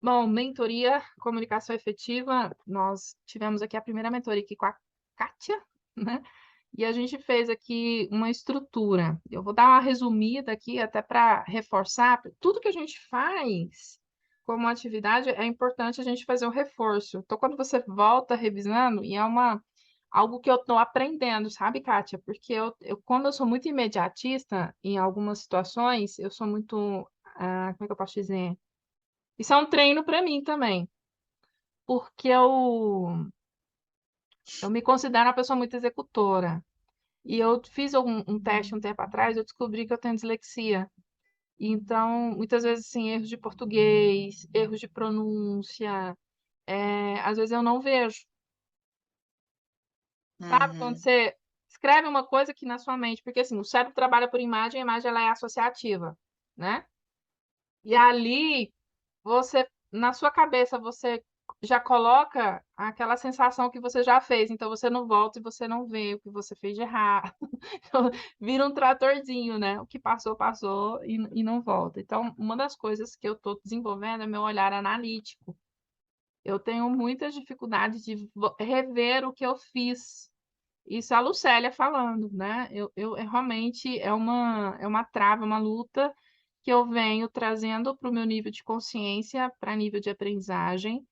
Bom, mentoria, comunicação efetiva, nós tivemos aqui a primeira mentoria aqui com a Kátia, né? E a gente fez aqui uma estrutura. Eu vou dar uma resumida aqui, até para reforçar. Tudo que a gente faz como atividade é importante a gente fazer um reforço. Então, quando você volta revisando, e é algo que eu estou aprendendo, sabe, Kátia? Porque como eu sou muito imediatista em algumas situações, eu sou muito. Como é que eu posso dizer? Isso é um treino para mim também, porque eu me considero uma pessoa muito executora. E eu fiz um teste um tempo atrás, eu descobri que eu tenho dislexia. Então, muitas vezes, assim, erros de português, erros de pronúncia, às vezes eu não vejo. Sabe? Quando Uhum, você escreve uma coisa que na sua mente, porque assim, o cérebro trabalha por imagem, a imagem ela é associativa, né? E ali você, na sua cabeça, você já coloca aquela sensação que você já fez, então você não volta e você não vê o que você fez de errado. Então, vira um tratorzinho, né? O que passou, passou e não volta. Então, uma das coisas que eu estou desenvolvendo é meu olhar analítico. Eu tenho muitas dificuldades de rever o que eu fiz. Isso é a Lucélia falando, né? Realmente é uma trava, uma luta que eu venho trazendo para o meu nível de consciência, para nível de aprendizagem,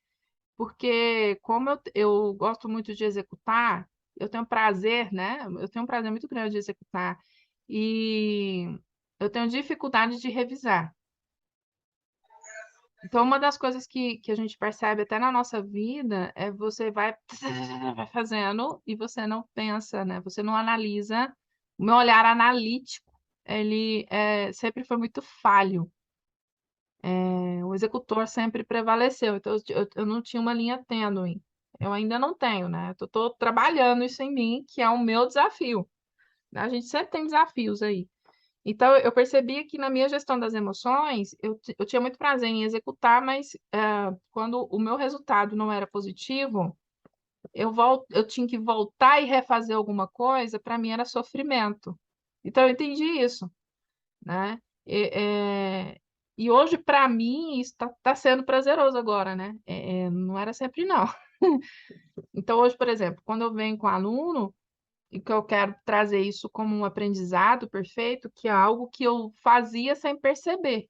porque como eu gosto muito de executar, eu tenho prazer, né? Eu tenho um prazer muito grande de executar, e eu tenho dificuldade de revisar. Então, uma das coisas que a gente percebe até na nossa vida é você vai fazendo e você não pensa, né? Você não analisa. O meu olhar analítico, ele sempre foi muito falho. O executor sempre prevaleceu. Então, eu não tinha uma linha tênue. Eu ainda não tenho, né? Eu estou trabalhando isso em mim, que é o meu desafio. A gente sempre tem desafios aí. Então, eu percebia que na minha gestão das emoções, eu tinha muito prazer em executar, mas quando o meu resultado não era positivo, eu tinha que voltar e refazer alguma coisa, para mim era sofrimento. Então, eu entendi isso, né? E hoje, para mim, isso está sendo prazeroso agora, né? Não era sempre, não. Então, hoje, por exemplo, quando eu venho com aluno, e que eu quero trazer isso como um aprendizado perfeito, que é algo que eu fazia sem perceber.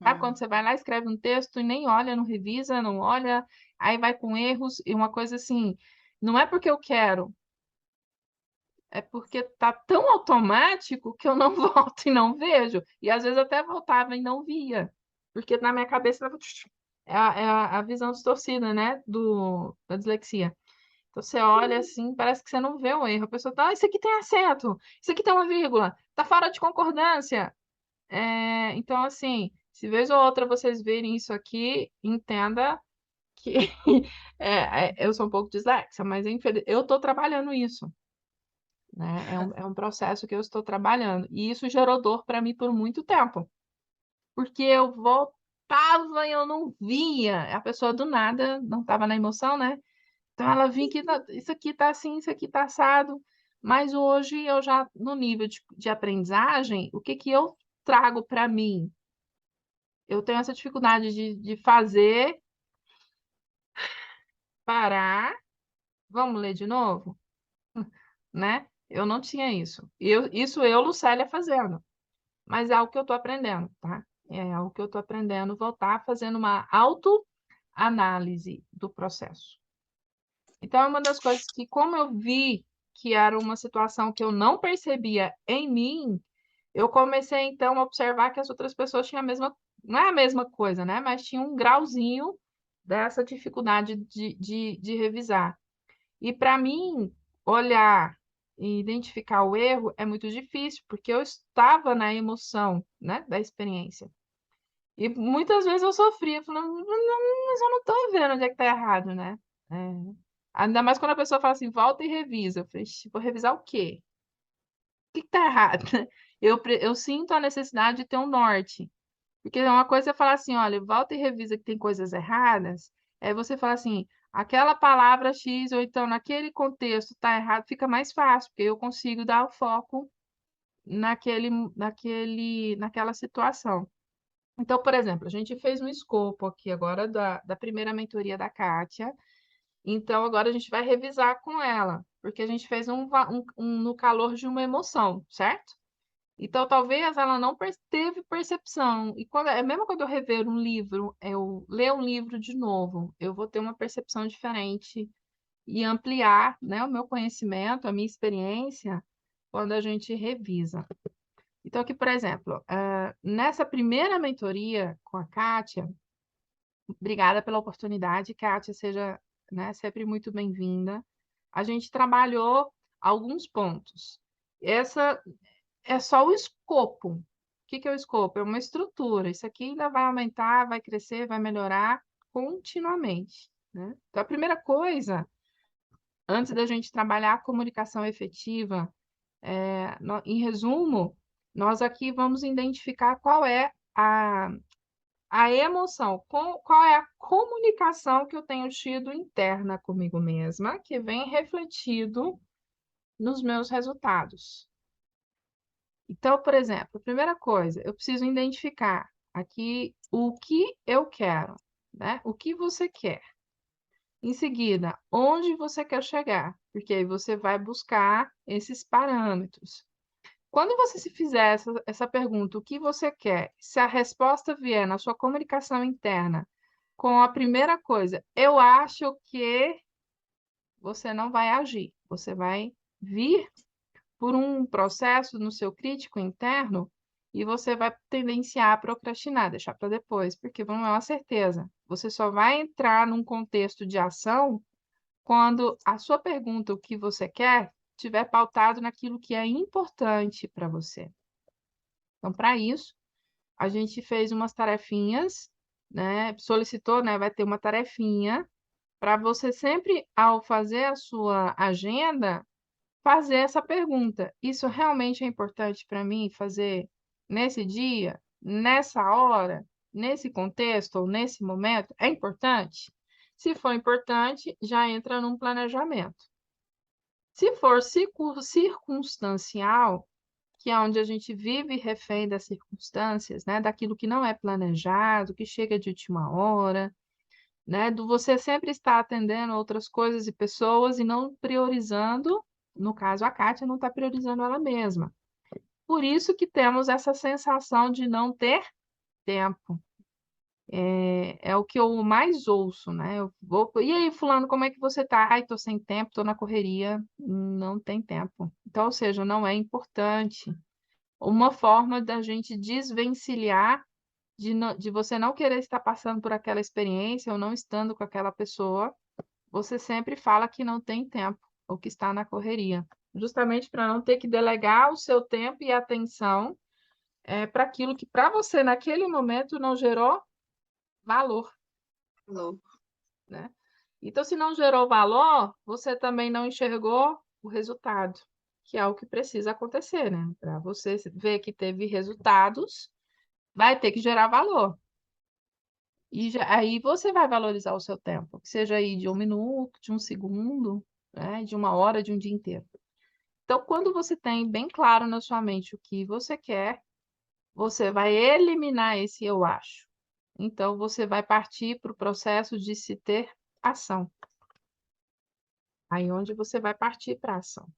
Sabe quando uhum. você vai lá, escreve um texto e nem olha, não revisa, não olha, aí vai com erros, e uma coisa assim, não é porque eu quero, é porque tá tão automático que eu não volto e não vejo. E às vezes até voltava e não via, porque na minha cabeça tava a visão distorcida, né, da dislexia. Então você olha assim, parece que você não vê o erro. A pessoa tá, isso aqui tem acento, isso aqui tem uma vírgula, tá fora de concordância. Então, assim, se vez ou outra vocês verem isso aqui, entenda que eu sou um pouco dislexa, mas eu estou trabalhando isso, né? É um processo que eu estou trabalhando. E isso gerou dor para mim por muito tempo, porque eu voltava e eu não via. A pessoa do nada não estava na emoção, né? Então ela vinha que isso aqui tá assim, isso aqui tá assado. Mas hoje eu já, no nível de aprendizagem, o que que eu trago para mim? Eu tenho essa dificuldade de fazer, parar, vamos ler de novo, né? Eu não tinha isso. Isso eu, Lucélia, fazendo. Mas é algo que eu estou aprendendo, tá? É algo que eu estou aprendendo, voltar fazendo uma autoanálise do processo. Então, é uma das coisas que, como eu vi que era uma situação que eu não percebia em mim, eu comecei então a observar que as outras pessoas tinham a mesma, não é a mesma coisa, né? Mas tinha um grauzinho dessa dificuldade de revisar. E para mim, olhar e identificar o erro é muito difícil, porque eu estava na emoção, né, da experiência. E muitas vezes eu sofria, falando, "Não, mas eu não estou vendo onde é que está errado, né? É. Ainda mais quando a pessoa fala assim, volta e revisa. Eu falei, vou revisar o quê? O que está errado? Eu sinto a necessidade de ter um norte. Porque é uma coisa é falar assim, olha, volta e revisa que tem coisas erradas. É você falar assim, aquela palavra X, ou então naquele contexto está errado, fica mais fácil, porque eu consigo dar o foco naquela situação. Então, por exemplo, a gente fez um escopo aqui agora da primeira mentoria da Kátia. Então, agora a gente vai revisar com ela, porque a gente fez no calor de uma emoção, certo? Então, talvez ela não teve percepção. E mesmo quando eu rever um livro, eu ler um livro de novo, eu vou ter uma percepção diferente e ampliar, né, o meu conhecimento, a minha experiência, quando a gente revisa. Então, aqui, por exemplo, nessa primeira mentoria com a Kátia, obrigada pela oportunidade, Kátia, seja, né, sempre muito bem-vinda. A gente trabalhou alguns pontos. Essa é só o escopo. O que que é o escopo? É uma estrutura. Isso aqui ainda vai aumentar, vai crescer, vai melhorar continuamente, né? Então, a primeira coisa, antes da gente trabalhar a comunicação efetiva, em resumo, nós aqui vamos identificar qual é a emoção, qual é a comunicação que eu tenho tido interna comigo mesma, que vem refletido nos meus resultados. Então, por exemplo, a primeira coisa, eu preciso identificar aqui o que eu quero, né? O que você quer. Em seguida, onde você quer chegar, porque aí você vai buscar esses parâmetros. Quando você se fizer essa pergunta, o que você quer, se a resposta vier na sua comunicação interna com a primeira coisa, eu acho que você não vai agir, você vai vir por um processo no seu crítico interno e você vai tendenciar a procrastinar, deixar para depois, porque não é uma certeza. Você só vai entrar num contexto de ação quando a sua pergunta, o que você quer, estiver pautado naquilo que é importante para você. Então, para isso, a gente fez umas tarefinhas, né? Solicitou, né? Vai ter uma tarefinha para você sempre, ao fazer a sua agenda, fazer essa pergunta: isso realmente é importante para mim fazer nesse dia, nessa hora, nesse contexto ou nesse momento? É importante? Se for importante, já entra num planejamento. Se for circunstancial, que é onde a gente vive refém das circunstâncias, né, daquilo que não é planejado, que chega de última hora, né, do você sempre estar atendendo outras coisas e pessoas e não priorizando, no caso a Kátia não está priorizando ela mesma. Por isso que temos essa sensação de não ter tempo. É o que eu mais ouço, né? E aí, fulano, como é que você tá? Ai, tô sem tempo, tô na correria, não tem tempo. Então, ou seja, não é importante. Uma forma da gente desvencilhar de você não querer estar passando por aquela experiência ou não estando com aquela pessoa, você sempre fala que não tem tempo ou que está na correria, justamente para não ter que delegar o seu tempo e atenção para aquilo que para você naquele momento não gerou valor, Falou. né? Então, se não gerou valor, você também não enxergou o resultado, que é o que precisa acontecer, né? Para você ver que teve resultados, vai ter que gerar valor. E aí você vai valorizar o seu tempo, que seja aí de 1 minuto, de 1 segundo, né? De 1 hora, de um dia inteiro. Então, quando você tem bem claro na sua mente o que você quer, você vai eliminar esse eu acho. Então, você vai partir para o processo de se ter ação. Aí onde você vai partir para a ação.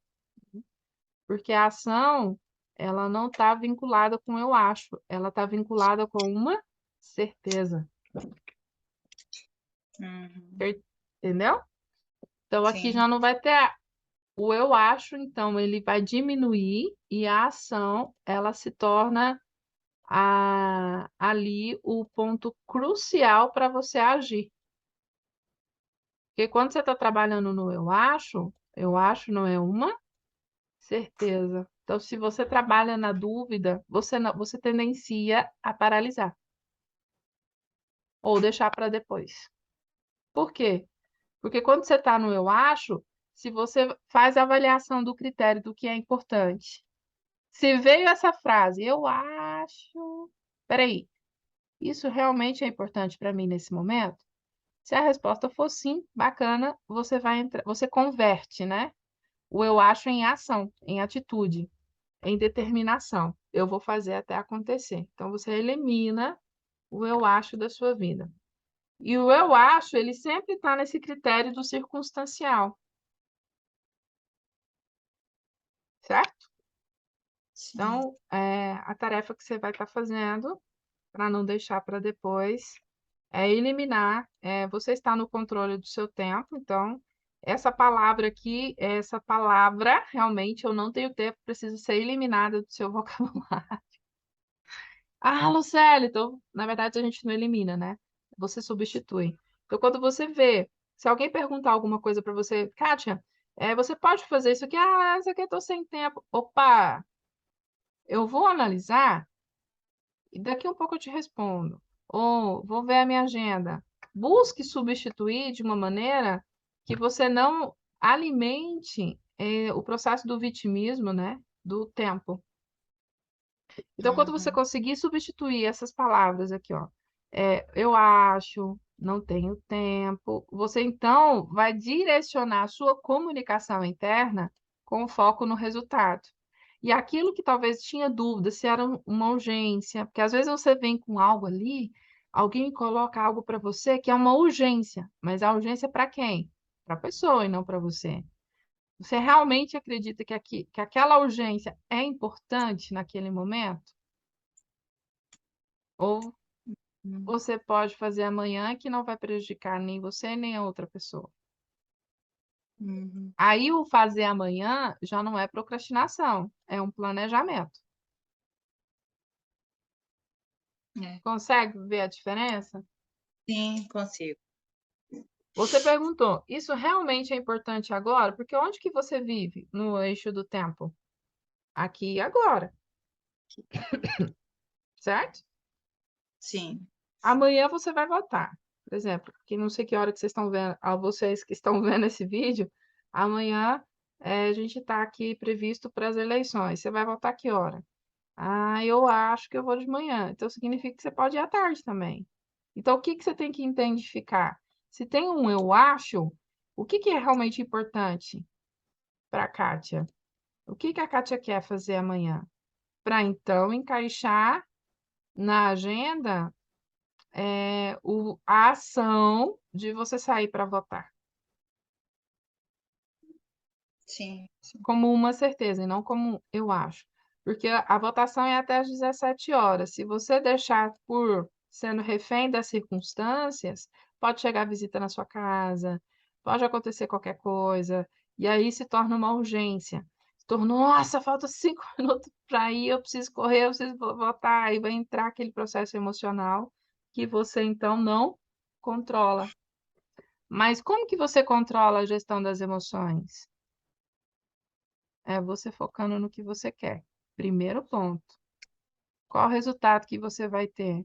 Porque a ação, ela não está vinculada com eu acho, ela está vinculada com uma certeza. Uhum. Entendeu? Então, aqui Sim. já não vai ter o eu acho, então, ele vai diminuir e a ação, ela se torna ali o ponto crucial para você agir. Porque quando você está trabalhando no eu acho não é uma certeza. Então, se você trabalha na dúvida, você tendencia a paralisar ou deixar para depois. Por quê? Porque quando você está no eu acho, se você faz a avaliação do critério do que é importante, se veio essa frase, eu acho. Peraí, isso realmente é importante para mim nesse momento? Se a resposta for sim, bacana, você vai entrar, você converte, né? O eu acho em ação, em atitude, em determinação. Eu vou fazer até acontecer. Então você elimina o eu acho da sua vida. E o eu acho, ele sempre está nesse critério do circunstancial, certo? Sim. Então, a tarefa que você vai estar fazendo, para não deixar para depois, é eliminar. Você está no controle do seu tempo, então, essa palavra aqui, essa palavra, realmente, eu não tenho tempo, precisa ser eliminada do seu vocabulário. Ah, Lucélia, então, na verdade, a gente não elimina, né? Você substitui. Então, quando você vê, se alguém perguntar alguma coisa para você, Kátia, você pode fazer isso aqui? Ah, isso aqui eu tô sem tempo. Opa, eu vou analisar e daqui a um pouco eu te respondo. Ou vou ver a minha agenda. Busque substituir de uma maneira que você não alimente, o processo do vitimismo, né? Do tempo. Então, quando você Uhum. conseguir substituir essas palavras aqui, ó, eu acho, não tenho tempo, você então vai direcionar a sua comunicação interna com foco no resultado. E aquilo que talvez tinha dúvida se era uma urgência, porque às vezes você vem com algo ali, alguém coloca algo para você que é uma urgência, mas a urgência é para quem? Para a pessoa e não para você. Você realmente acredita que aquela urgência é importante naquele momento? Ou Uhum. você pode fazer amanhã que não vai prejudicar nem você nem a outra pessoa. Uhum. Aí o fazer amanhã já não é procrastinação, é um planejamento. É. Consegue ver a diferença? Sim, consigo. Você perguntou, isso realmente é importante agora? Porque onde que você vive no eixo do tempo? Aqui e agora, certo? Sim. Amanhã você vai votar. Por exemplo, que não sei que hora que vocês estão vendo, vocês que estão vendo esse vídeo, amanhã a gente está aqui previsto para as eleições. Você vai votar que hora? Ah, eu acho que eu vou de manhã. Então significa que você pode ir à tarde também. Então o que que você tem que identificar? Se tem um eu acho, o que que é realmente importante para a Kátia? O que que a Kátia quer fazer amanhã? Para então encaixar na agenda a ação de você sair para votar, Sim, sim. como uma certeza e não como eu acho. Porque a votação é até às 17 horas. Se você deixar por sendo refém das circunstâncias, pode chegar visita na sua casa, pode acontecer qualquer coisa, e aí se torna uma urgência. Se torna, nossa, falta 5 minutos para ir, eu preciso correr, eu preciso votar, e vai entrar aquele processo emocional que você então não controla. Mas como que você controla a gestão das emoções? É você focando no que você quer. Primeiro ponto. Qual o resultado que você vai ter?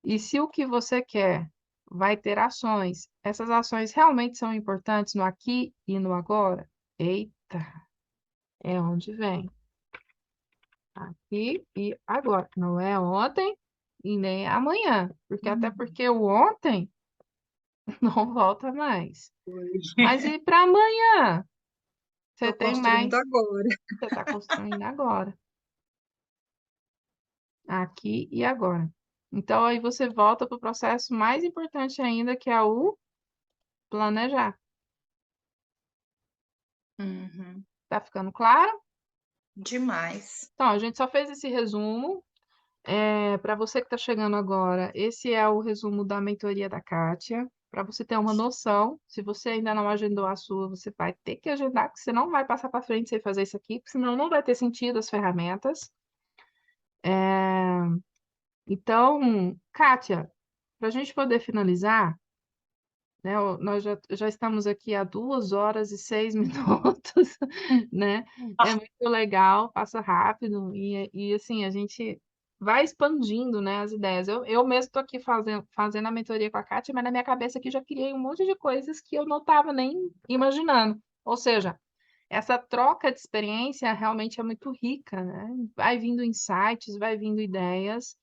E se o que você quer vai ter ações, essas ações realmente são importantes no aqui e no agora? Eita, é onde vem. Aqui e agora. Não é ontem e nem amanhã. Porque até Uhum. porque o ontem não volta mais. Oi. Mas e para amanhã? Você Tô tem construindo mais. agora. Você está construindo agora. Aqui e agora. Então, aí você volta para o processo mais importante ainda, que é o planejar. Uhum. Tá ficando claro? Demais. Então, a gente só fez esse resumo. Para você que está chegando agora, esse é o resumo da mentoria da Kátia. Para você ter uma noção, se você ainda não agendou a sua, você vai ter que agendar, porque você não vai passar para frente sem fazer isso aqui, porque senão não vai ter sentido as ferramentas. Então, Kátia, para a gente poder finalizar, né? Nós já estamos aqui há 2 horas e 6 minutos, né? É Ah, muito legal, passa rápido e assim, a gente vai expandindo, né, as ideias. Eu mesmo estou aqui fazendo a mentoria com a Kátia, mas na minha cabeça aqui já criei um monte de coisas que eu não estava nem imaginando. Ou seja, essa troca de experiência realmente é muito rica, né? Vai vindo insights, vai vindo ideias,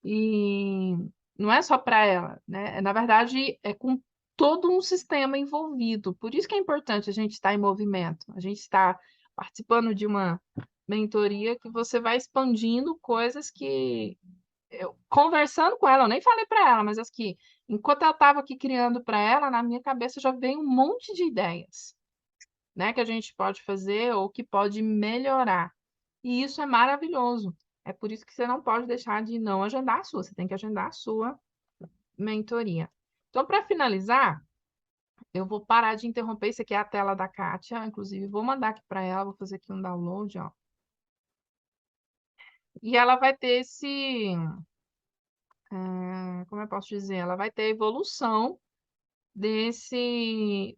e não é só para ela, né? Na verdade, é com todo um sistema envolvido. Por isso que é importante a gente estar em movimento. A gente está participando de uma mentoria que você vai expandindo coisas que conversando com ela, eu nem falei para ela, mas aqui, enquanto eu estava aqui criando para ela, na minha cabeça já veio um monte de ideias, né, que a gente pode fazer ou que pode melhorar. E isso é maravilhoso. É por isso que você não pode deixar de não agendar a sua, você tem que agendar a sua mentoria. Então, para finalizar, eu vou parar de interromper. Isso aqui é a tela da Kátia, inclusive vou mandar aqui para ela, vou fazer aqui um download, ó. E ela vai ter como eu posso dizer? Ela vai ter a evolução desse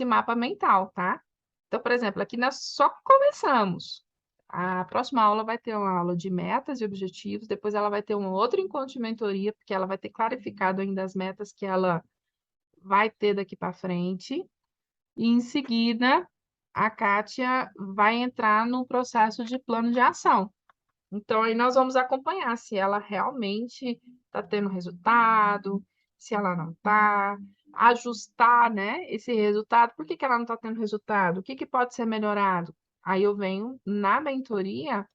mapa mental, tá? Então, por exemplo, aqui nós só começamos. A próxima aula vai ter uma aula de metas e objetivos, depois ela vai ter um outro encontro de mentoria, porque ela vai ter clarificado ainda as metas que ela vai ter daqui para frente. E em seguida, a Kátia vai entrar no processo de plano de ação. Então, aí nós vamos acompanhar se ela realmente está tendo resultado, se ela não está, ajustar, né, esse resultado. Por que que ela não está tendo resultado? O que que pode ser melhorado? Aí eu venho na mentoria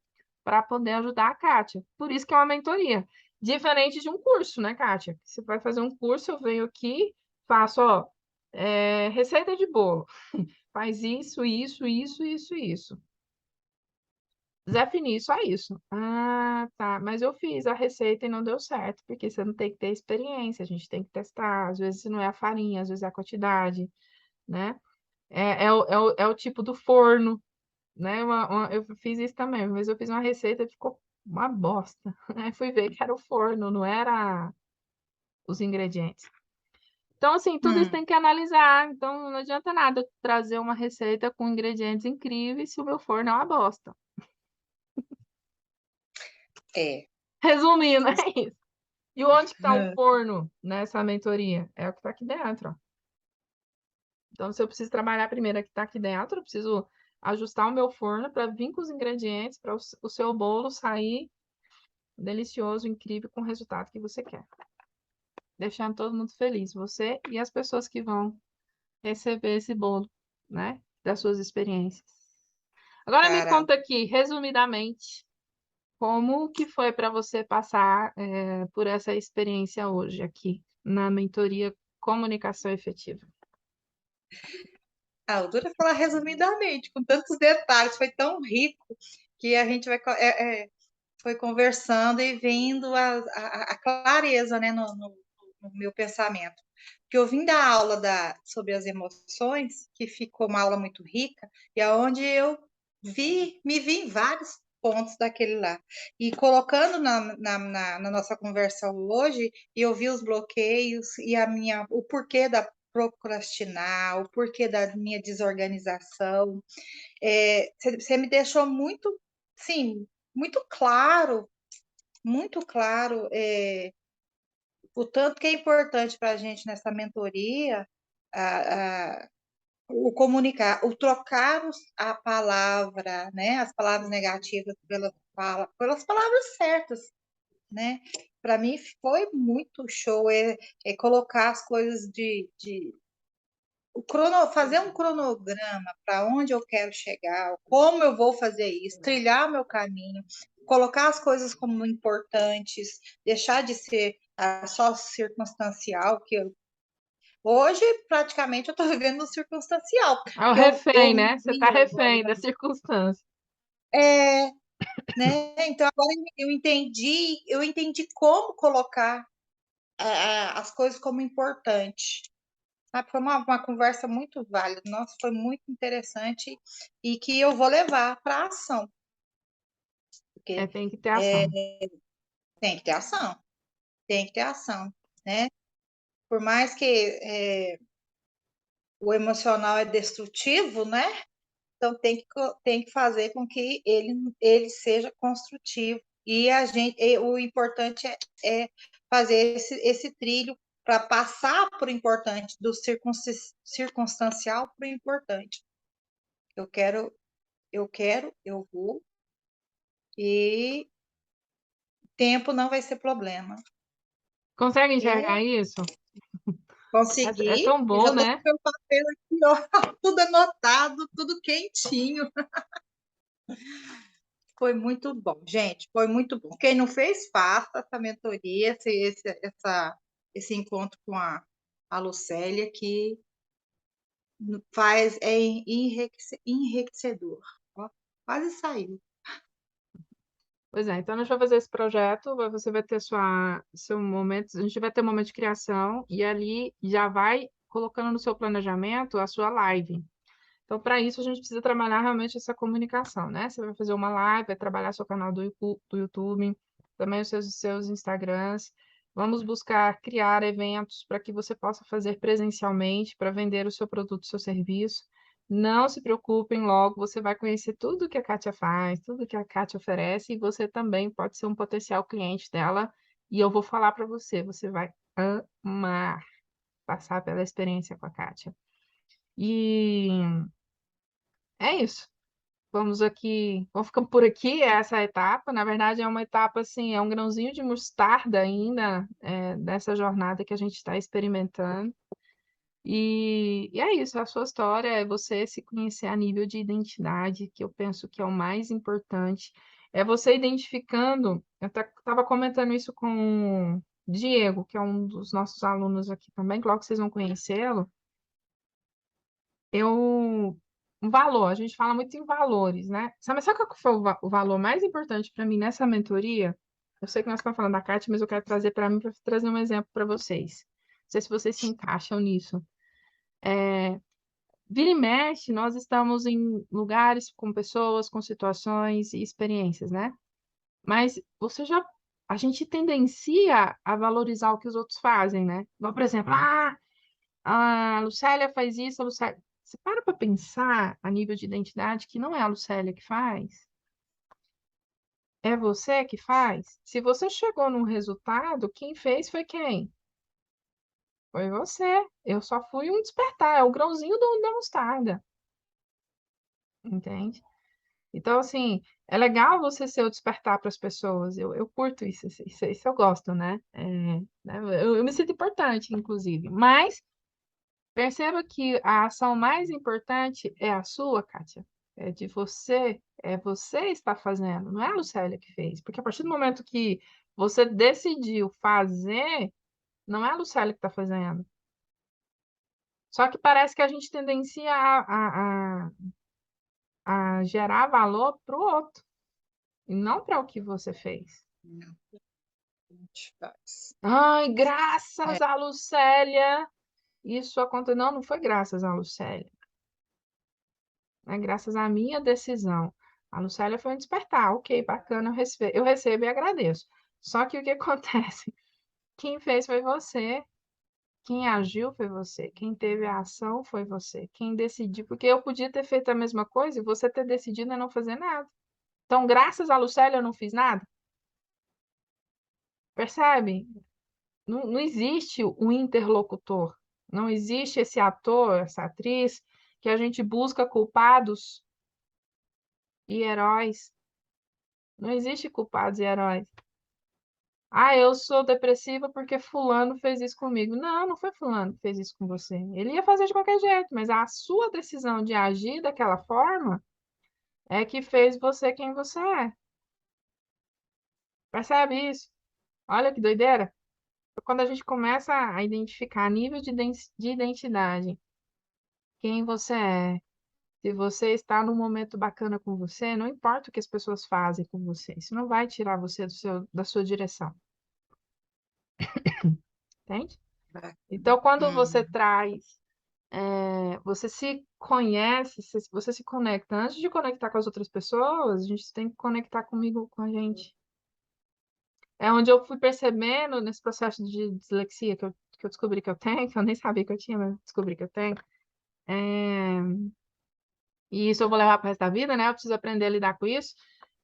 para poder ajudar a Kátia. Por isso que é uma mentoria. Diferente de um curso, né, Kátia? Você vai fazer um curso, eu venho aqui, faço, ó, receita de bolo. Faz isso, isso, isso, isso, isso. Definir só isso. Ah, tá. Mas eu fiz a receita e não deu certo, porque você não tem que ter experiência, a gente tem que testar. Às vezes não é a farinha, às vezes é a quantidade, né? É o tipo do forno, né? Eu fiz isso também. Uma vez eu fiz uma receita e ficou uma bosta. Aí fui ver que era o forno, não era os ingredientes. Então, assim, tudo isso Hum, tem que analisar. Então, não adianta nada eu trazer uma receita com ingredientes incríveis se o meu forno é uma bosta. é. Resumindo, é isso. E onde que está o forno nessa mentoria? É o que está aqui dentro, ó. Então, se eu preciso trabalhar primeiro o que está aqui dentro, eu preciso ajustar o meu forno para vir com os ingredientes para o seu bolo sair delicioso, incrível, com o resultado que você quer. Deixando todo mundo feliz, você e as pessoas que vão receber esse bolo, né? Das suas experiências. Agora me Cara, conta aqui, resumidamente, como que foi para você passar por essa experiência hoje aqui na mentoria Comunicação Efetiva? a Dura falar resumidamente, com tantos detalhes, foi tão rico que a gente foi conversando e vendo a clareza, né, no meu pensamento. Porque eu vim da aula sobre as emoções, que ficou uma aula muito rica, e aonde eu me vi em vários pontos daquele lá. E colocando na nossa conversa hoje, eu vi os bloqueios e o porquê da procrastinar, o porquê da minha desorganização. Você me deixou muito, sim, muito claro, o tanto que é importante para a gente nessa mentoria, a, a, o comunicar, o trocar a palavra, né, as palavras negativas pelas palavras certas, né? Para mim foi muito show, colocar as coisas fazer um cronograma para onde eu quero chegar, como eu vou fazer isso, trilhar o meu caminho, colocar as coisas como importantes, deixar de ser só circunstancial, hoje praticamente eu estou vivendo no circunstancial, É o que eu refém, me né? Você vi está agora. refém da circunstância. É, né? Então agora eu entendi como colocar as coisas como importante. Sabe? Foi uma conversa muito válida, nossa, foi muito interessante e que eu vou levar para a ação, porque Tem que ter ação. tem que ter ação, tem que ter ação, né? Por mais que o emocional é destrutivo, né? Então tem que fazer com que ele seja construtivo. O importante é fazer esse trilho para passar para o importante, do circunstancial para o importante. Eu quero, eu vou, e tempo não vai ser problema. Consegue E enxergar isso? É conseguir, tão e bom, já estou né? com meu papel aqui, ó, tudo anotado, tudo quentinho. Foi muito bom, gente, foi muito bom. Quem não fez, faça essa mentoria, esse encontro com a Lucélia, que é enriquecedor. Ó, quase saiu. Pois é, então a gente vai fazer esse projeto, você vai ter seu momento, a gente vai ter um momento de criação e ali já vai colocando no seu planejamento a sua live. Então, para isso, a gente precisa trabalhar realmente essa comunicação, né? Você vai fazer uma live, vai trabalhar seu canal do YouTube, também os seus Instagrams. Vamos buscar criar eventos para que você possa fazer presencialmente para vender o seu produto, o seu serviço. Não se preocupem, logo você vai conhecer tudo que a Kátia faz, tudo que a Kátia oferece, e você também pode ser um potencial cliente dela. E eu vou falar para você, você vai amar passar pela experiência com a Kátia. E é isso. Vamos ficando por aqui, essa etapa. Na verdade, é uma etapa assim, é um grãozinho de mostarda ainda, dessa jornada que a gente está experimentando. E é isso, a sua história é você se conhecer a nível de identidade, que eu penso que é o mais importante. É você identificando, eu estava comentando isso com o Diego, que é um dos nossos alunos aqui também, que logo vocês vão conhecê-lo. Um valor, a gente fala muito em valores, né? Sabe qual que foi o valor mais importante para mim nessa mentoria? Eu sei que nós estamos falando da Kátia, mas eu quero trazer para mim, para trazer um exemplo para vocês. Não sei se vocês se encaixam nisso. Vira e mexe, nós estamos em lugares com pessoas, com situações e experiências, né? Mas a gente tendencia a valorizar o que os outros fazem, né? Igual, por exemplo, a Lucélia faz isso, a Lucélia. Você para pensar a nível de identidade que não é a Lucélia que faz, é você que faz. Se você chegou num resultado, quem fez foi quem? Foi você. Eu só fui um despertar, é o grãozinho da mostarda, entende? Então, assim, é legal você ser o despertar para as pessoas. Eu curto isso eu gosto, né? Né? Eu me sinto importante, inclusive. Mas perceba que a ação mais importante é a sua, Kátia. É de você, é você está fazendo, não é a Lucélia que fez. Porque a partir do momento que você decidiu fazer, não é a Lucélia que está fazendo. Só que parece que a gente tendencia a gerar valor para o outro, e não para o que você fez. Não, a gente faz. Ai, É, graças a Lucélia, isso aconteceu. Não, não foi graças a Lucélia. Né? Graças à minha decisão. A Lucélia foi um despertar, ok, bacana, eu recebo e agradeço. Só que o que acontece? Quem fez foi você, quem agiu foi você, quem teve a ação foi você, quem decidiu, porque eu podia ter feito a mesma coisa e você ter decidido a não fazer nada. Então, graças a Lucélia, eu não fiz nada. Percebe? Não, não existe o interlocutor, não existe esse ator, essa atriz, que a gente busca culpados e heróis. Não existe culpados e heróis. Ah, eu sou depressiva porque fulano fez isso comigo. Não, não foi fulano que fez isso com você. Ele ia fazer de qualquer jeito, mas a sua decisão de agir daquela forma é que fez você quem você é. Percebe isso? Olha que doideira. Quando a gente começa a identificar nível de identidade, quem você é, se você está num momento bacana com você, não importa o que as pessoas fazem com você, isso não vai tirar você da sua direção, entende? bacana. Então, quando você Uhum. traz, você se conhece, você se conecta. Antes de conectar com as outras pessoas, a gente tem que conectar comigo, com a gente. É onde eu fui percebendo nesse processo de dislexia que eu descobri que eu tenho, que eu nem sabia que eu tinha, mas descobri que eu tenho. É, e isso eu vou levar para o resto da vida, né? Eu preciso aprender a lidar com isso.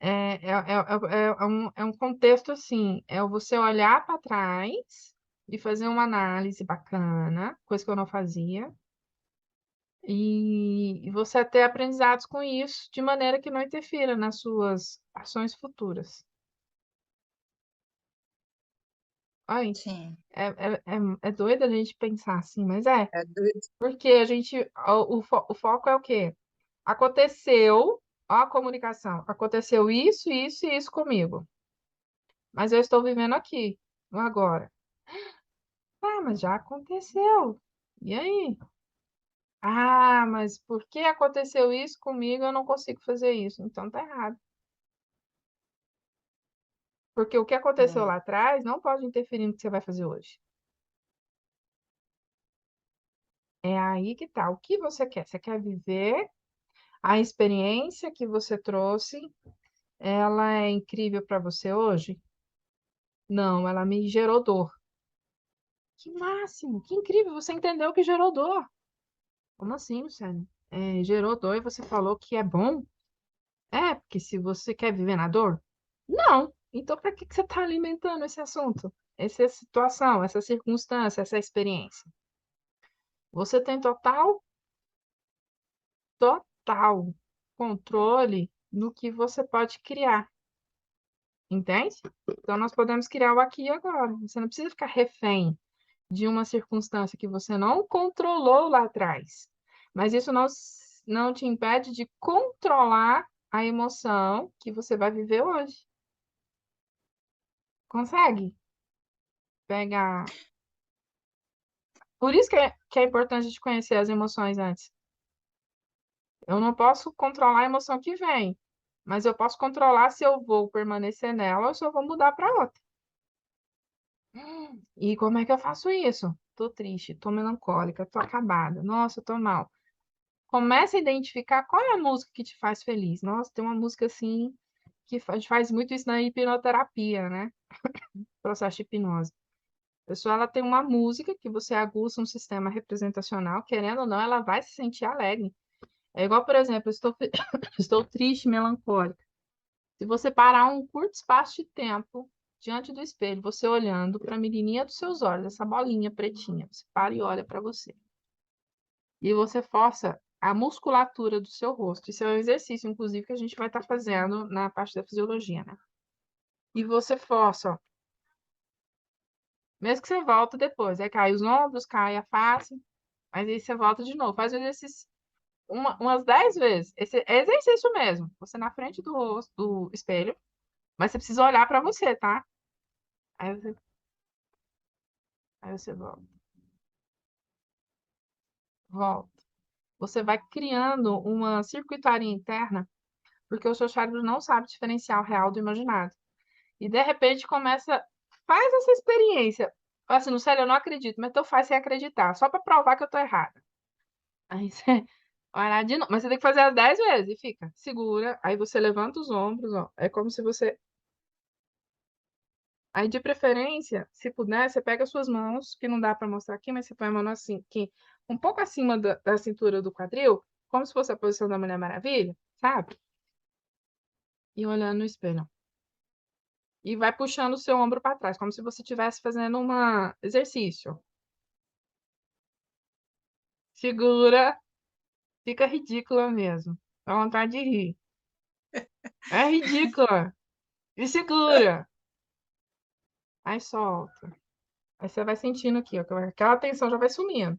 É um contexto assim, é você olhar para trás e fazer uma análise bacana, coisa que eu não fazia, e você ter aprendizados com isso, de maneira que não interfira nas suas ações futuras. Ai, Sim, é doido a gente pensar assim, mas é, é doido. porque o foco é o quê? Aconteceu. Ó a comunicação. Aconteceu isso, isso e isso comigo. Mas eu estou vivendo aqui, no agora. Ah, mas já aconteceu. E aí? Ah, mas por que aconteceu isso comigo? Eu não consigo fazer isso. Então tá errado. Porque o que aconteceu É. lá atrás não pode interferir no que você vai fazer hoje. É aí que tá. O que você quer? Você quer viver a experiência que você trouxe? Ela é incrível para você hoje? Não, ela me gerou dor. Que máximo, que incrível, você entendeu que gerou dor. Como assim, Luciane? É, gerou dor e você falou que é bom? É, porque se você quer viver na dor? Não. Então, para que que você está alimentando esse assunto? Essa situação, essa circunstância, essa experiência? Você tem total controle no que você pode criar, entende? Então, nós podemos criar o aqui e agora. Você não precisa ficar refém de uma circunstância que você não controlou lá atrás. Mas isso não te impede de controlar a emoção que você vai viver hoje. Consegue pegar. Por isso que é importante a gente conhecer as emoções antes. Eu não posso controlar a emoção que vem, mas eu posso controlar se eu vou permanecer nela ou se eu vou mudar para outra. E como é que eu faço isso? Tô triste, tô melancólica, tô acabada. Nossa, tô mal. Começa a identificar qual é a música que te faz feliz. Nossa, tem uma música assim que faz muito isso na hipnoterapia, né? Processo de hipnose. A pessoa ela tem uma música que você aguça um sistema representacional, querendo ou não, ela vai se sentir alegre. É igual, por exemplo, eu estou, estou triste, melancólica. Se você parar um curto espaço de tempo diante do espelho, você olhando para a menininha dos seus olhos, essa bolinha pretinha, você para e olha para você. E você força a musculatura do seu rosto. Isso é um exercício, inclusive, que a gente vai estar fazendo na parte da fisiologia, né? E você força, ó, mesmo que você volta depois, aí cai os ombros, cai a face, mas aí você volta de novo. Faz o exercício umas 10 vezes. Esse é exercício mesmo. Você na frente do rosto, do espelho, mas você precisa olhar para você, tá? Aí você, aí você volta. Você vai criando uma circuitaria interna, porque o seu cérebro não sabe diferenciar o real do imaginado. E de repente começa, faz essa experiência. Assim, no sério, eu não acredito, mas tu faz sem acreditar, só para provar que eu tô errada. Aí você vai lá de novo, mas você tem que fazer as 10 vezes e fica, segura, aí você levanta os ombros, ó. É como se você. Aí, de preferência, se puder, você pega as suas mãos, que não dá para mostrar aqui, mas você põe a mão assim, aqui, um pouco acima da cintura do quadril, como se fosse a posição da Mulher Maravilha, sabe? E olhando no espelho. E vai puxando o seu ombro para trás, como se você estivesse fazendo um exercício. Segura, fica ridícula mesmo. Dá vontade de rir. É ridícula. E segura. Aí solta. Aí você vai sentindo aqui, ó, que aquela tensão já vai sumindo.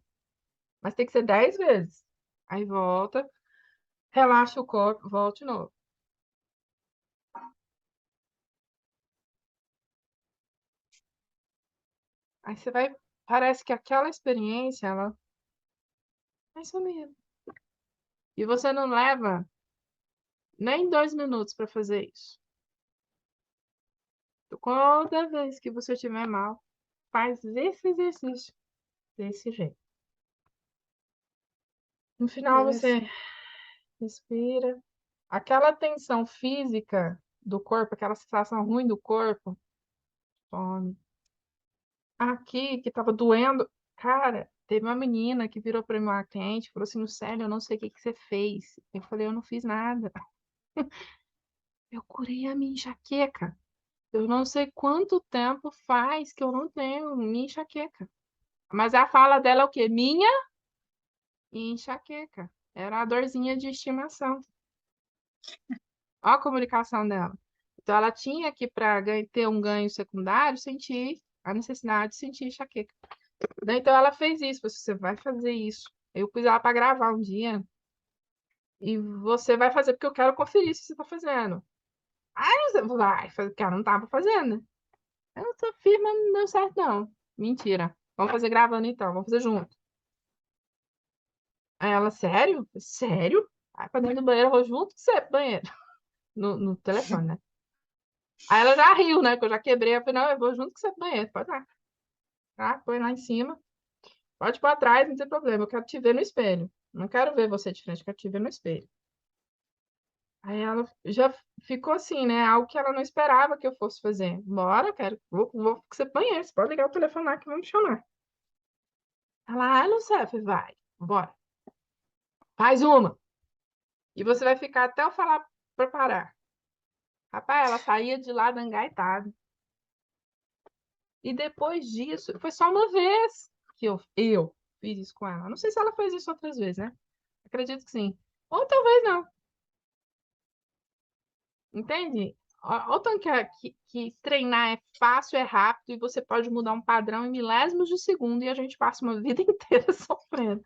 Mas tem que ser 10 vezes. Aí volta, relaxa o corpo, volta de novo. Aí você vai, parece que aquela experiência, ela vai sumindo. E você não leva nem 2 minutos para fazer isso. Toda vez que você estiver mal, faz esse exercício desse jeito. No final, você Interessante. respira. Aquela tensão física do corpo, aquela sensação ruim do corpo, some. Aqui, que tava doendo. Cara, teve uma menina que virou para mim, uma cliente, falou assim: Lucélia, eu não sei o que que você fez. Eu falei: eu não fiz nada. Eu curei a minha enxaqueca. Eu não sei quanto tempo faz que eu não tenho minha enxaqueca. Mas a fala dela é o quê? Minha enxaqueca. Era a dorzinha de estimação. Olha a comunicação dela. Então, ela tinha que, para ter um ganho secundário, sentir a necessidade de sentir enxaqueca. Daí, então, ela fez isso. Você vai fazer isso. Eu pus ela para gravar um dia. E você vai fazer porque eu quero conferir se você está fazendo. Aí você vai, cara, não estava fazendo. Eu tô firme, mas não deu certo, não. Mentira. Vamos fazer gravando então, vamos fazer junto. Aí ela, sério? Sério? Aí pra dentro do banheiro, eu vou junto com você pro banheiro. No telefone, né? Aí ela já riu, né? Que eu já quebrei. Eu falei, não, eu vou junto com você pro banheiro, pode lá. Tá? Põe lá em cima. Pode ir pra trás, não tem problema. Eu quero te ver no espelho. Não quero ver você de frente, eu quero te ver no espelho. Aí ela já ficou assim, né? Algo que ela não esperava que eu fosse fazer. Bora, quero. Vou com você pro banheiro. Você pode ligar o telefone lá que vamos chamar. Ela, não sei. Eu falei, vai, bora. Faz uma. E você vai ficar até eu falar pra parar. Rapaz, ela saía de lá angaitada. E depois disso, foi só uma vez que eu fiz isso com ela. Não sei se ela fez isso outras vezes, né? Acredito que sim. Ou talvez não. Entende? Ou tanto que treinar é fácil, é rápido, e você pode mudar um padrão em milésimos de segundo e a gente passa uma vida inteira sofrendo.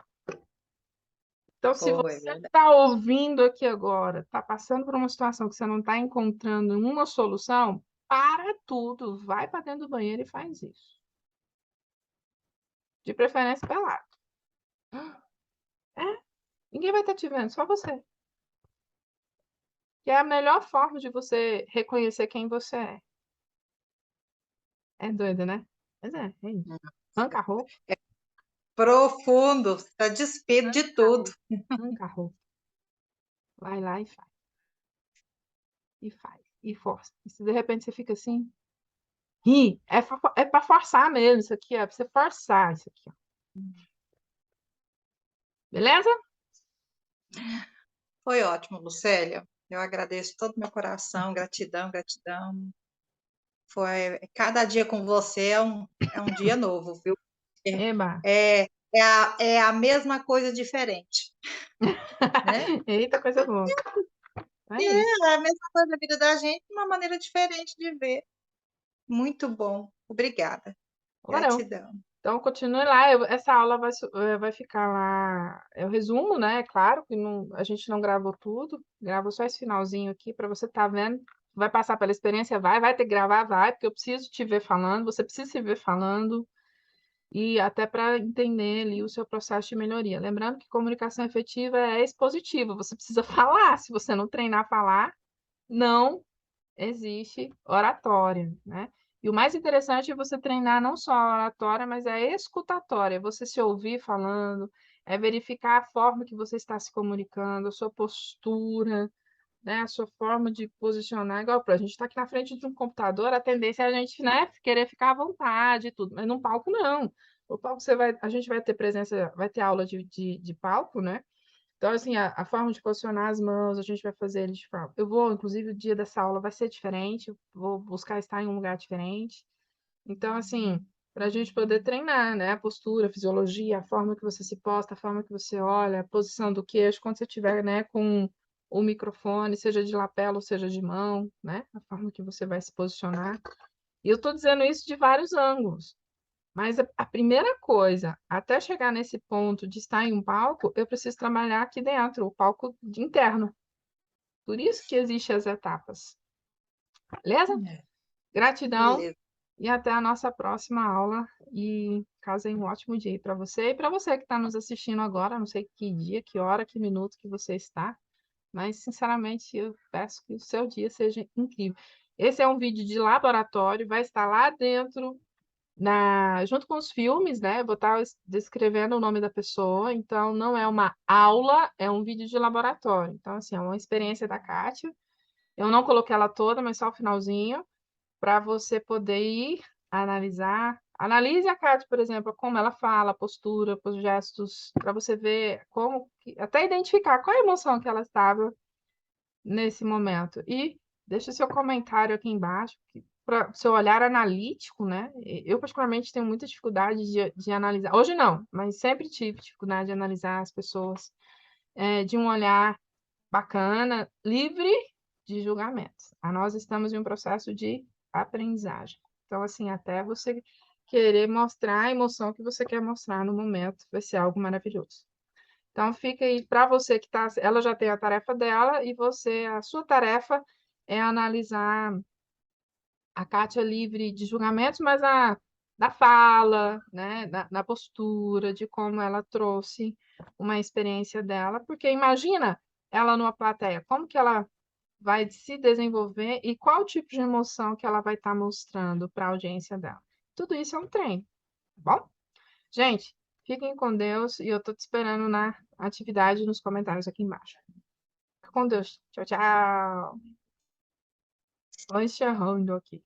Então, se Foi, você verdade. está ouvindo aqui agora, está passando por uma situação que você não está encontrando uma solução, para tudo, vai para dentro do banheiro e faz isso. De preferência pelado. É, ninguém vai estar te vendo, só você. Que é a melhor forma de você reconhecer quem você é. É doido, né? Mas é isso. Arranca a roupa, É profundo, está despido de arranca a tudo. roupa, arranca a roupa. Vai lá e faz. E faz. E força. E se de repente você fica assim, ri. É pra forçar mesmo isso aqui, é pra você forçar isso aqui, ó. Beleza? Foi ótimo, Lucélia. Eu agradeço todo o meu coração, gratidão, gratidão. Foi cada dia com você é um dia novo, viu? Eba. É a mesma coisa diferente, né? Eita, coisa boa. É isso. É a mesma coisa da vida da gente, uma maneira diferente de ver. Muito bom. Obrigada. Ora, Gratidão. então, continue lá. Essa aula vai ficar lá. É o resumo, né? É claro que a gente não gravou tudo, gravou só esse finalzinho aqui para você estar vendo. Vai passar pela experiência, vai ter que gravar, vai, porque eu preciso te ver falando, você precisa se ver falando, e até para entender ali o seu processo de melhoria. Lembrando que comunicação efetiva é expositiva, você precisa falar. Se você não treinar a falar, não existe oratória, né? E o mais interessante é você treinar não só a oratória, mas a escutatória, você se ouvir falando, é verificar a forma que você está se comunicando, a sua postura, né? A sua forma de posicionar. Igual, a gente está aqui na frente de um computador, a tendência é a gente, né, querer ficar à vontade e tudo, mas no palco não. O palco a gente vai ter presença, vai ter aula de palco, né? Então, assim, a forma de posicionar as mãos, a gente vai fazer ele de forma. Eu vou, inclusive, o dia dessa aula vai ser diferente, eu vou buscar estar em um lugar diferente. Então, assim, para a gente poder treinar, né? A postura, a fisiologia, a forma que você se posta, a forma que você olha, a posição do queixo, quando você estiver, né, com o microfone, seja de lapela ou seja de mão, né? A forma que você vai se posicionar. E eu estou dizendo isso de vários ângulos. Mas a primeira coisa, até chegar nesse ponto de estar em um palco, eu preciso trabalhar aqui dentro, o palco interno. Por isso que existem as etapas. Beleza? É, Gratidão beleza. e até a nossa próxima aula. E caso um ótimo dia para você e para você que está nos assistindo agora. Não sei que dia, que hora, que minuto que você está, mas sinceramente eu peço que o seu dia seja incrível. Esse é um vídeo de laboratório, vai estar lá dentro junto com os filmes, né? Eu vou estar descrevendo o nome da pessoa, então não é uma aula, é um vídeo de laboratório. Então, assim, é uma experiência da Kátia. Eu não coloquei ela toda, mas só o finalzinho, para você poder ir analisar. Analise a Kátia, por exemplo, como ela fala, a postura, os gestos, para você ver até identificar qual a emoção que ela estava nesse momento. E deixa seu comentário aqui embaixo, para o seu olhar analítico, né? Eu, particularmente, tenho muita dificuldade de analisar. Hoje não, mas sempre tive dificuldade de analisar as pessoas de um olhar bacana, livre de julgamentos. Nós estamos em um processo de aprendizagem. Então, assim, até você querer mostrar a emoção que você quer mostrar no momento, vai ser algo maravilhoso. Então, fica aí para você que está. Ela já tem a tarefa dela, e você, a sua tarefa é analisar a Kátia livre de julgamentos, mas na fala, né, na postura, de como ela trouxe uma experiência dela, porque imagina ela numa plateia, como que ela vai se desenvolver e qual tipo de emoção que ela vai estar mostrando para a audiência dela. Tudo isso é um treino, tá bom? Gente, fiquem com Deus e eu estou te esperando na atividade nos comentários aqui embaixo. Fica com Deus. Tchau, tchau. Vou encerrando aqui.